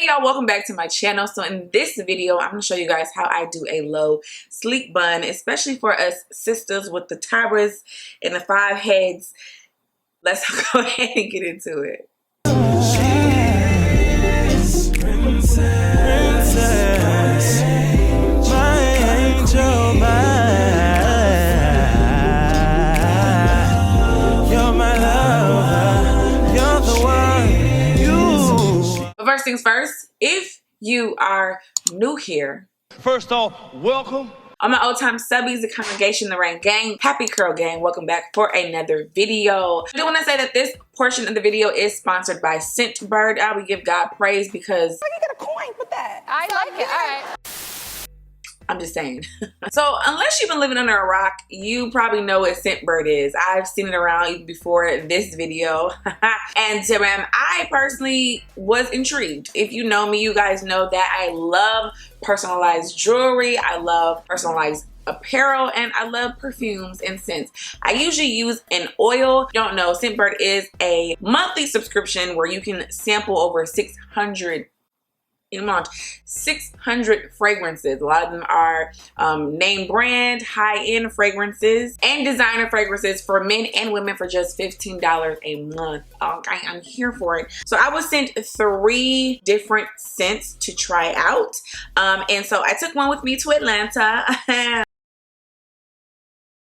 Hey y'all, welcome back to my channel. So in this video, I'm going to show you guys how I do a low sleek bun, especially for us sisters with the tiaras and the 5 heads. Let's go ahead and get into it. First things first, if you are new here, first off, welcome. All my old time subbies, the congregation, the rank gang, happy curl gang, welcome back for another video. I do want to say that this portion of the video is sponsored by SCENTBIRD. I would give God praise because I can get a coin with that. I like it. All right. I'm just saying. So unless you've been living under a rock, you probably know what SCENTBIRD is. I've seen it around even before this video. And I personally was intrigued. If you know me, you guys know that I love personalized jewelry. I love personalized apparel, and I love perfumes and scents. I usually use an oil. If you don't know, SCENTBIRD is a monthly subscription where you can sample over 600 fragrances. A lot of them are name brand, high-end fragrances, and designer fragrances for men and women for just $15 a month. Okay, I'm here for it. So I was sent 3 different scents to try out, and so I took one with me to Atlanta.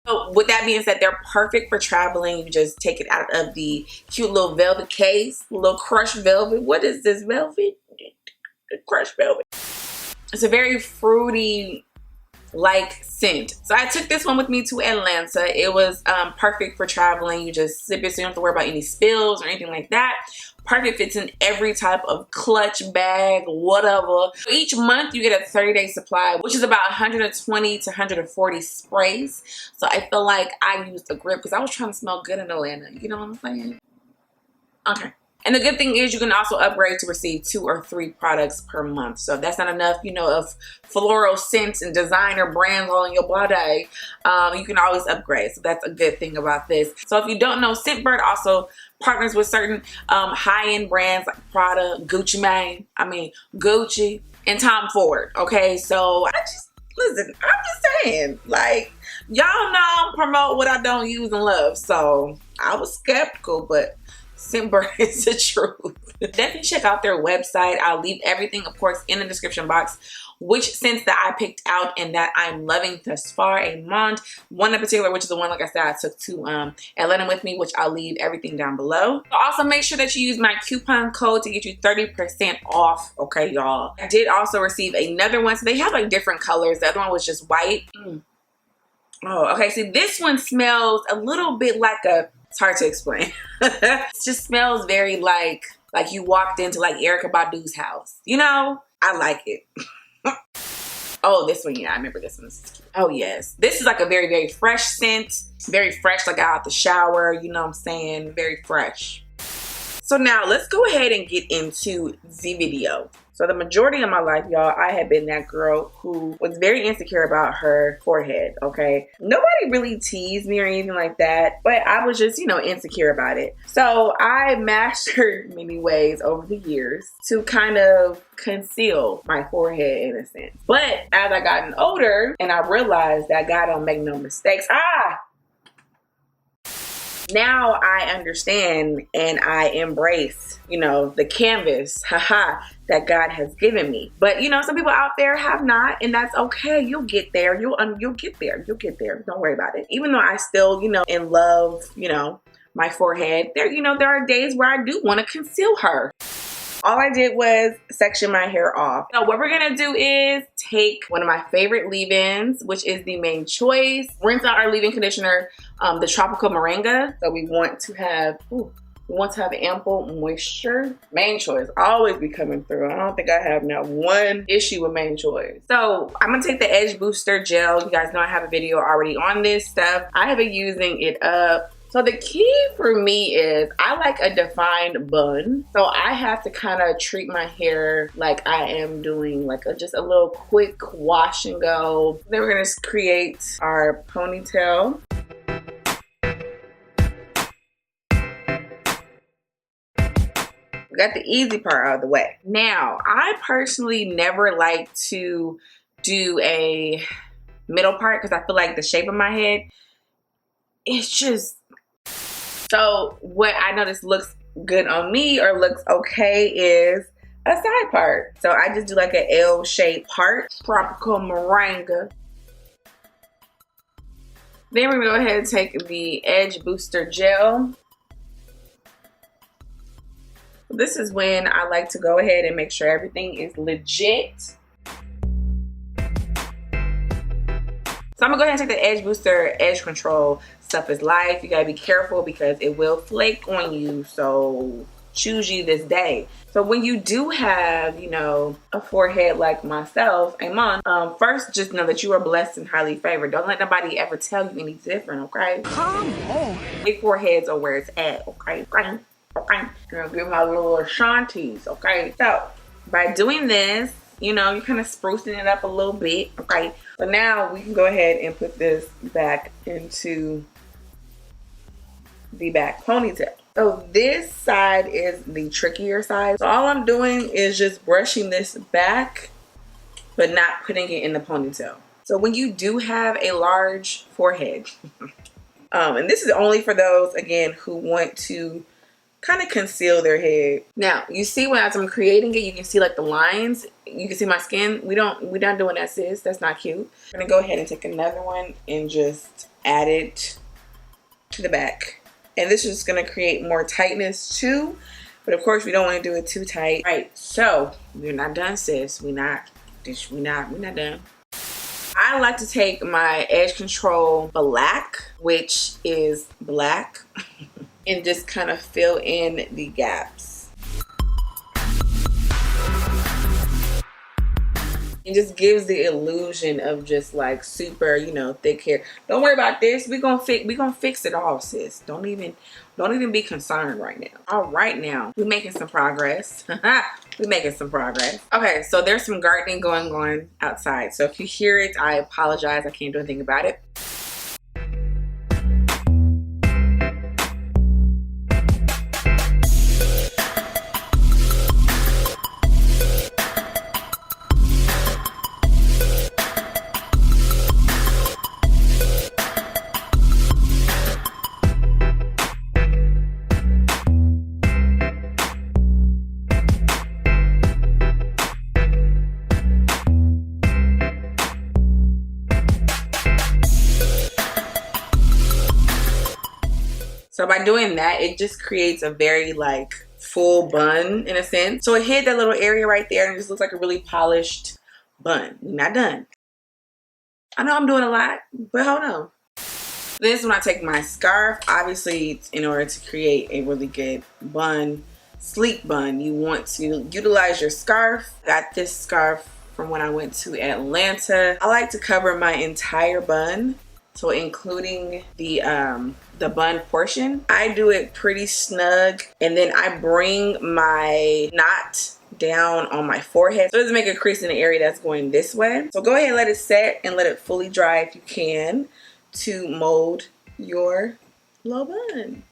So with that being said, they're perfect for traveling. You just take it out of the cute little velvet case, little crushed velvet. What is this velvet? Crushed velvet. It's a very fruity like scent. So I took this one with me to Atlanta. It was perfect for traveling. You just sip it so you don't have to worry about any spills or anything like that. Perfect, fits in every type of clutch, bag, whatever. Each month you get a 30-day supply, which is about 120 to 140 sprays. So I feel like I used a grip because I was trying to smell good in Atlanta. You know what I'm saying? Okay. And the good thing is you can also upgrade to receive 2 or 3 products per month. So if that's not enough, you know, of floral scents and designer brands all in your body, you can always upgrade. So that's a good thing about this. So if you don't know, SCENTBIRD also partners with certain high-end brands like Prada, Gucci Mane, Gucci, and Tom Ford. Okay, so listen, I'm just saying, like, y'all know I promote what I don't use and love. So I was skeptical, but SCENTBIRD is the truth. Definitely check out their website. I'll leave everything, of course, in the description box. Which scents that I picked out and that I'm loving thus far. A Monde, one in particular, which is the one, like I said, I took to Atlanta with me, which I'll leave everything down below. Also, make sure that you use my coupon code to get you 30% off. Okay, y'all. I did also receive another one. So they have like different colors. The other one was just white. Oh, okay. See, this one smells a little bit like a... It's hard to explain. It just smells very like you walked into like Erykah Badu's house. You know, I like it. Oh, this one, yeah, I remember this one. Oh yes, this is like a very, very fresh scent. Very fresh, like out the shower. You know what I'm saying? Very fresh. So now let's go ahead and get into the video. So the majority of my life, y'all, I had been that girl who was very insecure about her forehead, okay? Nobody really teased me or anything like that, but I was just, you know, insecure about it. So I mastered many ways over the years to kind of conceal my forehead in a sense. But as I gotten older and I realized that God don't make no mistakes, now I understand and I embrace, you know, the canvas, that God has given me. But you know, some people out there have not, and that's okay. You'll get there. You'll get there. You'll get there. Don't worry about it. Even though I still, you know, in love, you know, my forehead, there, you know, there are days where I do want to conceal her. All I did was section my hair off. So what we're gonna do is take one of my favorite leave-ins, which is the MANECHOICE. Rinse out our leave-in conditioner, the tropical moringa. So we want to have, ample moisture. MANECHOICE always be coming through. I don't think I have not one issue with MANECHOICE. So I'm gonna take the Edge Booster Gel. You guys know I have a video already on this stuff. I have been using it up. So the key for me is I like a defined bun. So I have to kind of treat my hair like I am doing like just a little quick wash and go. Then we're gonna create our ponytail. got the easy part out of the way. Now, I personally never like to do a middle part because I feel like the shape of my head, it's just... So what I notice looks good on me or looks okay is a side part. So I just do like an L-shaped part. Tropical Moringa. Then we're gonna go ahead and take the Edge Booster Gel. This is when I like to go ahead and make sure everything is legit. So I'm gonna go ahead and take the Edge Booster Edge Control. Stuff is life. You gotta be careful because it will flake on you. So choose you this day. So when you do have, you know, a forehead like myself, Amon, first just know that you are blessed and highly favored. Don't let nobody ever tell you any different, okay? Come on. Big foreheads are where it's at, okay? Okay. I'm gonna give my little Ashantis, okay? So by doing this, you know, you're kind of sprucing it up a little bit, okay? So now we can go ahead and put this back into the back ponytail. So this side is the trickier side. So all I'm doing is just brushing this back, but not putting it in the ponytail. So when you do have a large forehead, and this is only for those, again, who want to kind of conceal their head. Now, you see when as I'm creating it, you can see like the lines. You can see my skin. We're not doing that, sis. That's not cute. I'm gonna go ahead and take another one and just add it to the back. And this is just gonna create more tightness too. But of course, we don't want to do it too tight. Right, so we're not done, sis. We're not done. I like to take my Edge Control Black, which is black, and just kind of fill in the gaps. It just gives the illusion of just like super, you know, thick hair. Don't worry about this. We gonna fix it all, sis. Don't even be concerned right now. All right, now we're making some progress. We're making some progress. Okay, so there's some gardening going on outside. So if you hear it, I apologize. I can't do anything about it. So by doing that, it just creates a very like full bun in a sense. So it hid that little area right there and it just looks like a really polished bun. We're not done. I know I'm doing a lot, but hold on. This is when I take my scarf. Obviously, in order to create a really good bun, sleek bun, you want to utilize your scarf. Got this scarf from when I went to Atlanta. I like to cover my entire bun. So including the bun portion. I do it pretty snug and then I bring my knot down on my forehead. So it doesn't make a crease in the area that's going this way. So go ahead and let it set and let it fully dry if you can to mold your little bun.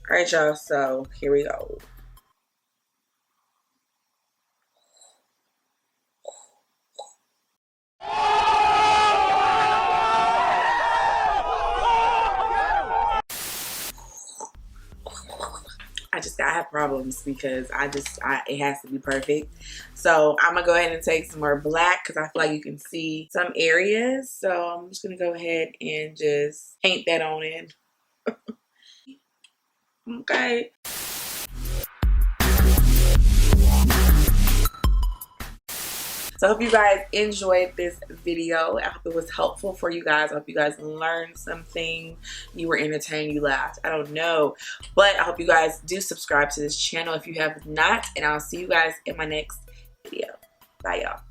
All right, y'all, so here we go. I have problems because it has to be perfect. So I'm gonna go ahead and take some more black because I feel like you can see some areas. So I'm just gonna go ahead and just paint that on in. Okay. So I hope you guys enjoyed this video. I hope it was helpful for you guys. I hope you guys learned something. You were entertained, you laughed. I don't know. But I hope you guys do subscribe to this channel if you have not. And I'll see you guys in my next video. Bye, y'all.